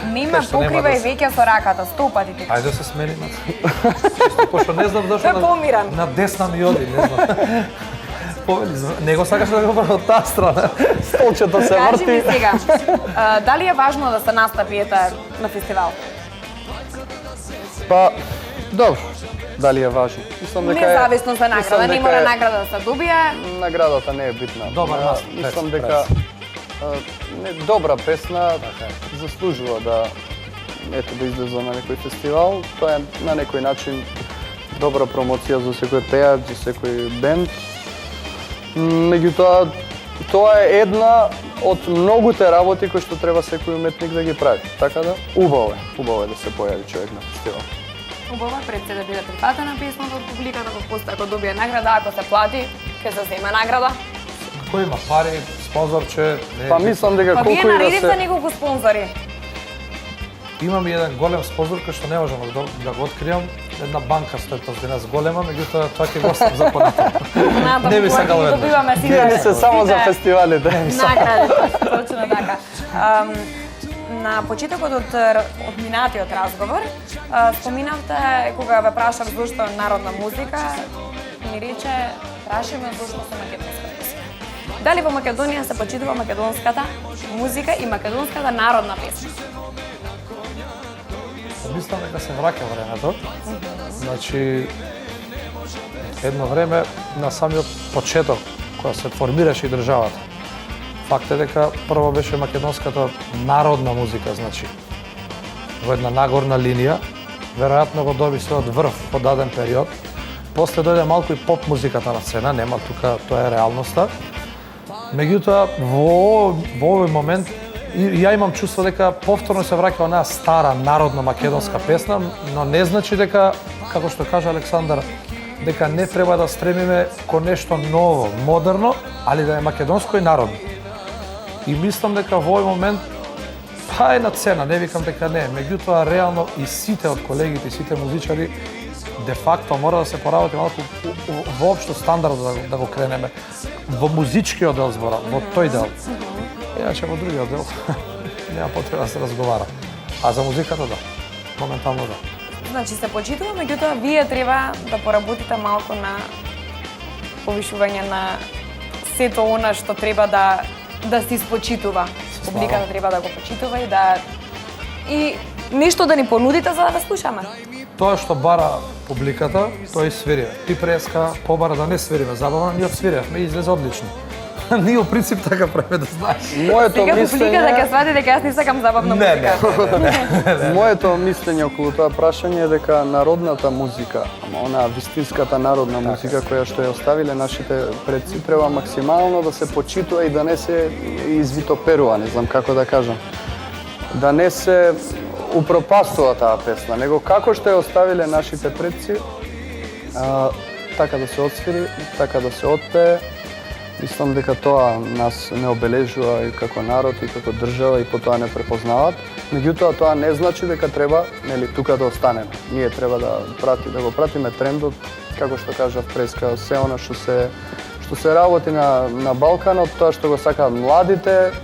Нема Што нема покрива да и се- веќе со раката, 100 пати ти. Ајде да се смениме. Чисто, пошто не знам зашто Тој е помиран. на десна ми оди, не знам. Повели, него сакаш да го правиш од таа страна. Столчето се Кажи ми врти. сега, дали е важно да се настапиете на фестивал? Па, добро. Дали е важно? Мислам дека Независно за награда, мислам не дека мора е- награда да се добие. Наградата не е битна. Добар А, настап, Мислам пред, дека добра песна Така заслужува да да излезе на некој фестивал. Тоа е на некој начин добра промоција за секој пејач, за секој бенд. Меѓутоа, тоа е една од многуте работи кои што треба секој уметник да ги прави. Така да, убаво е да се појави човек на фестивал. Убаво е пред се да биде прифатена песната од публиката, после ако добие награда, ако се плати, ќе се зема награда. Кој има пари, спонзорче, не. Па мислам дека Па вие колку и да наредивте се... неколку спонзори. Имам и еден голем спонзор кој што не можам да го откриам. Една банка стои позади нас голема, меѓутоа тоа ќе го оставам за понатаму. Не би сакал веднаш. Добиваме Ние се само за фестивалите. награди, точно така. На почетокот од минатиот разговор, споминавте кога ве прашав зошто народна музика, ми рече, прашаме зошто се македонска музика. Дали во Македонија се почитува македонската музика и македонската народна песна? Мислам дека се враќа времето. Значи, едно време на самиот почеток, кога се формираше и државата, факт е дека прво беше македонската народна музика, значи, во една нагорна линија, веројатно го доби се од врв по даден период. После дојде малку и поп музиката на сцена, нема тука, тоа е реалноста. Меѓутоа, во овој момент, и ја имам чувство дека повторно се враќа онаа стара народна македонска песна, но не значи дека, како што кажа Александар, дека не треба да стремиме кон нешто ново, модерно, али да е македонско и народно. И мислам дека во овој момент, па е на цена, не викам дека не, меѓутоа реално и сите од колегите, и сите музичари, де факто мора да се поработи малку воопшто стандард да го кренеме во музичкиот дел збора, во тој дел. Иначе во другиот дел нема потреба да се разговара. А за музиката да, моментално да. Значи се почитува, меѓутоа вие треба да поработите малку на повишување на сето она што треба да се испочитува. Публиката треба да го почитува и нешто да ни понудите за да ве слушаме. Тоа што бара публиката, тој свири. Ти преска побара да не свириме забава, ние свиревме и излезе одлично. Ние во принцип така правиме, да знаеш. Моето Сега публиката ќе мислење, свати дека јас не сакам забавна музика. моето мислење околу тоа прашање е дека народната музика, она вистинската народна музика која што ја оставиле нашите предци, треба максимално да се почитува и да не се извитоперува, не знам како да кажам. Да не се упропастува таа песна, него како што ја оставиле нашите предци, така да се отсвири, така да се отпее. Мислам дека тоа нас не обележува и како народ и како држава и потоа не препознаваат. Меѓутоа тоа не значи дека треба, нели, тука да останеме. Ние треба да го пратиме трендот, како што кажав преска, се она што се работи на Балканот, тоа што го сакаат младите,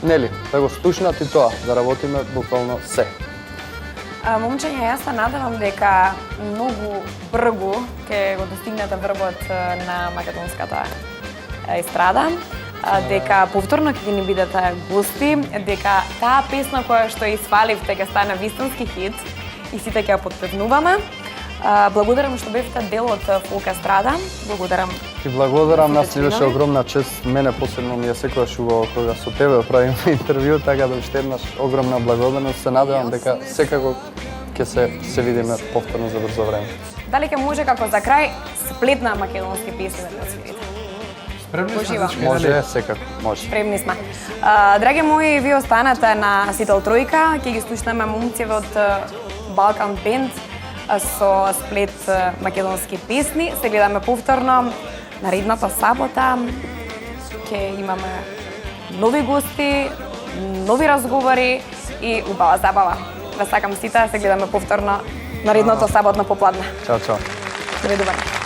нели, да го слушнат и тоа, да работиме буквално се. Момчења, јас се надевам дека многу брзо ќе го достигнете врвот на македонската естрада, дека повторно ќе ни бидете гости, дека таа песна која што испаливте ќе стане вистински хит и сите ќе ја потпевнуваме. Благодарам што бевте дел од Фолк Естрада. Благодарам. Ти благодарам, нас ни беше огромна чест, мене посебно ми е секогаш убаво кога со тебе правиме интервју, така да уште еднаш огромна благодарност. Се надевам дека секако ќе се видиме повторно за брзо време. Дали ќе може како за крај сплет на македонски песни да пресвирите? Спремни сме Поживам. всички, Може, нели? секако, може. Спремни сме. Драги мои, вие останете на Сител Тројка, ќе ги слушнеме момците од Балкан Бенд со сплет македонски песни. Се гледаме повторно наредната сабота. Ќе имаме нови гости, нови разговори и убава забава. Ве сакам сите, се гледаме повторно наредното саботно попладне. Чао, чао. Довидување.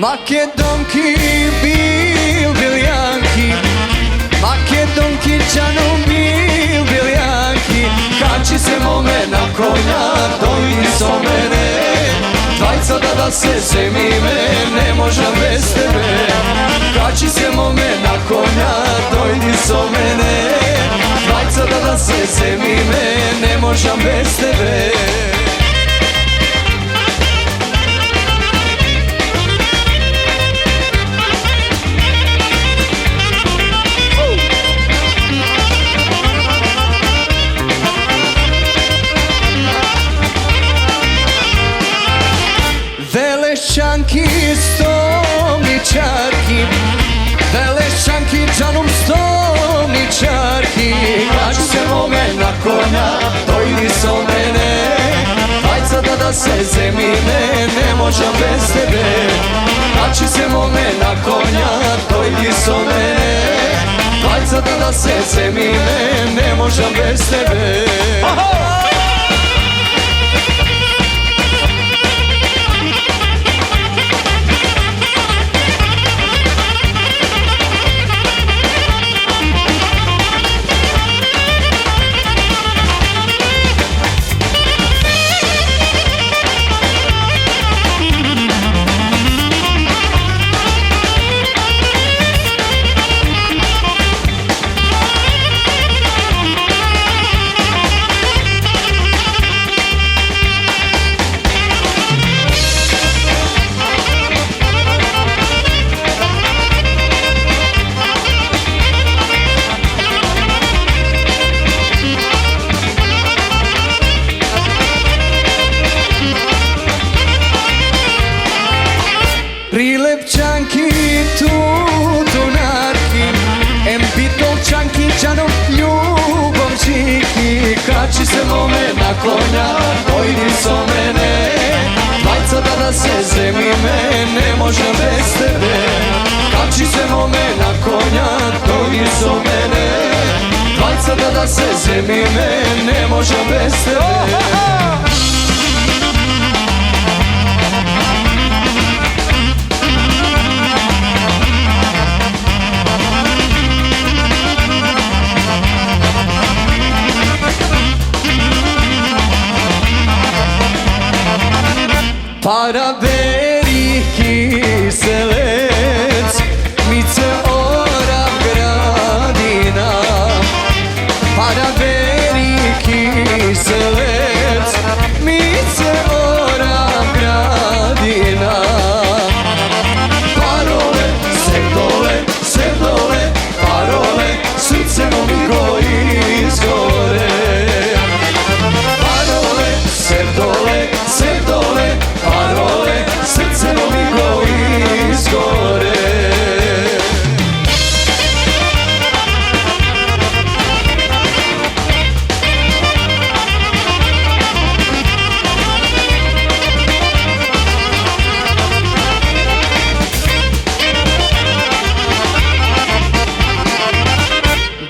Македонки билјанки, македонки џаном билјанки, качи се моме на коња, дојди со мене, двајцата да се земиме, не можам без тебе. Качи се моме на коња, дојди со мене, двајцата да се земиме, не можам без тебе. Velešćanki, stolničarki, velešćanki, džanom stolničarki, kači se mome na konja, dojdi so mene, dvajcata da se zemine, ne možem bez tebe. Kači se mome na konja, dojdi so mene, dvajcata da se zemine, ne možem bez tebe. Prilepčanki, tutunarki, embitolčanki, džanom ljubomčiki, kači se mome na konja, dojdi so mene, dvajcata da se zemime, ne možem bez tebe. Kači se mome na konja, dođi so mene. Dvajca da se zemime, ne možem bez tebe. Paraberi kiselec, Mice Orav Gradina. Paraberi kiselec, Mice Orav Gradina. Parole, sem dole, parole, srce mi goji izgore. Parole, sem dole, parole, srce mi goji izgore.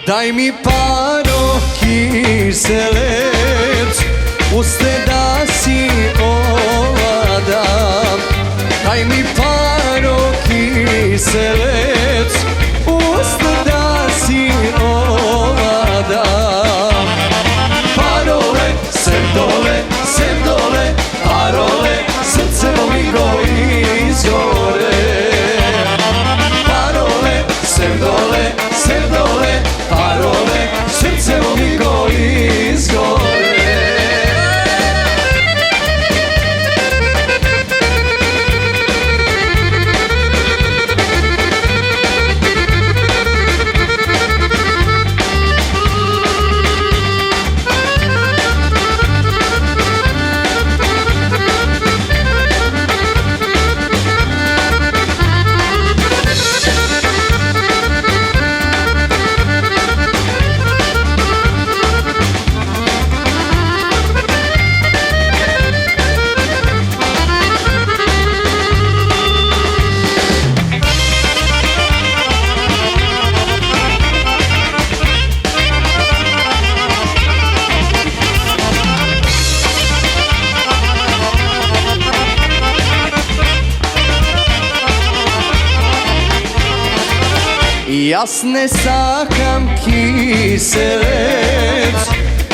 Daj mi paro kiselec, uste da si ovladam. Daj mi paro kiselec, uste da si ovladam. Parole, sem dole, parole, srce mi goji izgore. Parole, sem dole, parole, srce mi goji izgore. Jaz ne sakam kiselec,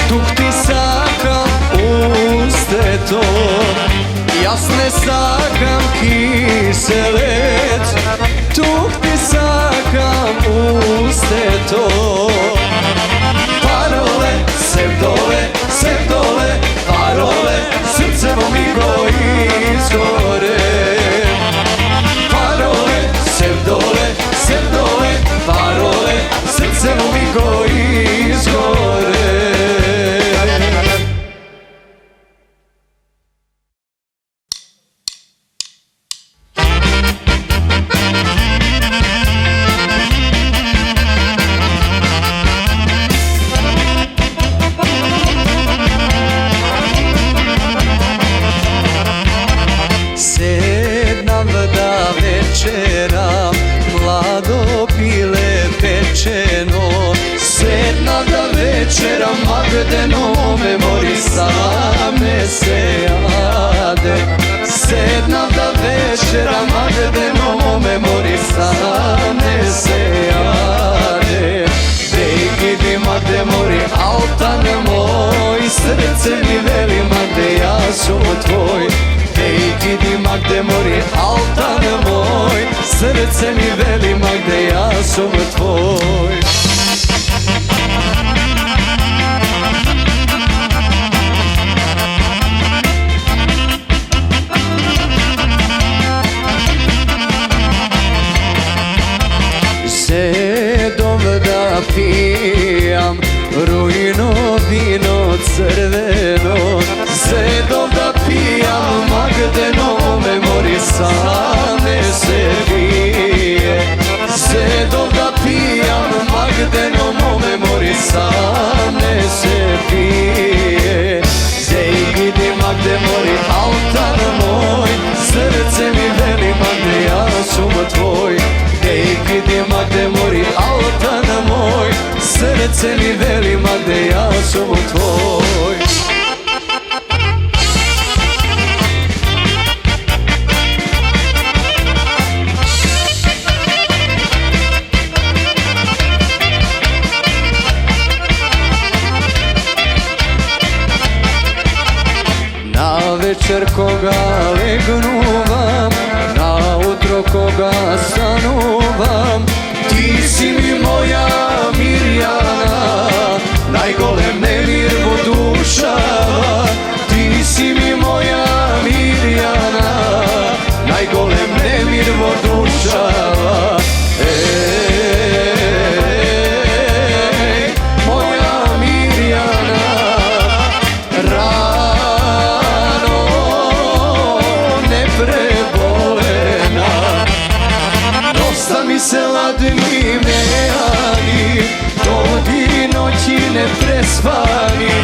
tuk ti sakam usteto. Jaz ne sakam kiselec, tuk ti sakam usteto. Parole, sem dole, parole, srce mi goji izgore. Parole, sem dole, parole, srce mi goji izgore. Sednam da večeram, mlado pile pečeno. Sednam da večeram, magdeno memorisane se jade. Sednam da večeram, magdeno memorisane se jade. Dejki di magde mori, altan moj, srce mi veli magde ja su tvoj. Dejki di magde mori, altan moj, srce mi veli magde ja sam tvoj. Sedom da pijam rujno vino crveno. Sedom da pijam magdeno memorisano srce mi veli ma gde ja sam tvoj. Na večer koga legnuvam, na utro koga sanuvam, ti si mi moja Mirjana, najgolem nemir vodušava. Ti si mi moja Mirjana, najgolem nemir vodušava. Ej, moja Mirjana, rano neprebolena, dosta mi se ladni mejani, todi noći neprespani.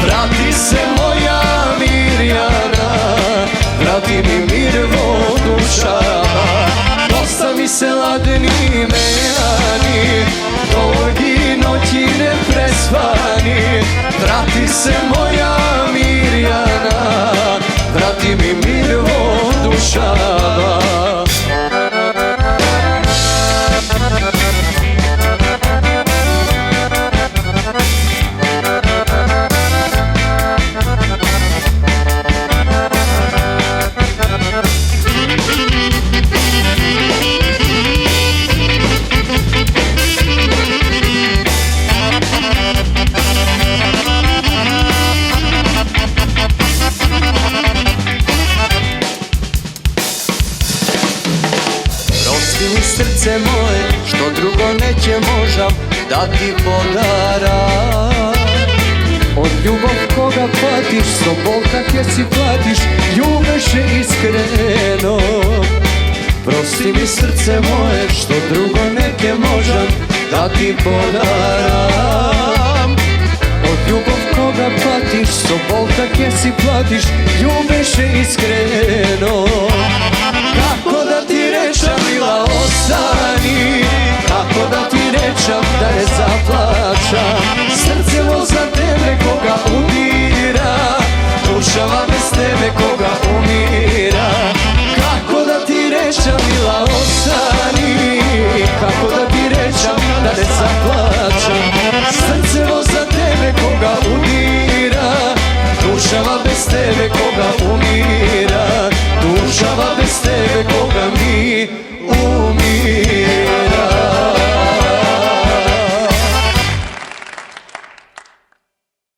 Vrati se moja Mirjana, vrati mi mir vodušava. Dosta mi se ladni mejani, todi noći neprespani. Vrati se moja Mirjana, vrati mi mir vodušava. Prosti mi srce moje, što drugo neće možam da ti podaram. Od ljubav koga patiš, sobol kakve si platiš, ljubeše iskreno. Prosti mi srce moje, što drugo neke možam da ti podaram. Od ljubav koga patiš, sobol kakve si platiš, ljubeše iskreno. Kako da ti rečam mila ostani, kako da ti rečam da ne zaplačam. Srce mo za tebe koga udira, dušava bez tebe koga umira. Kako da ti rečam mila ostani, kako da ti rečam da ne zaplačam. Srce mo za tebe koga udira, dušava bez tebe koga umira.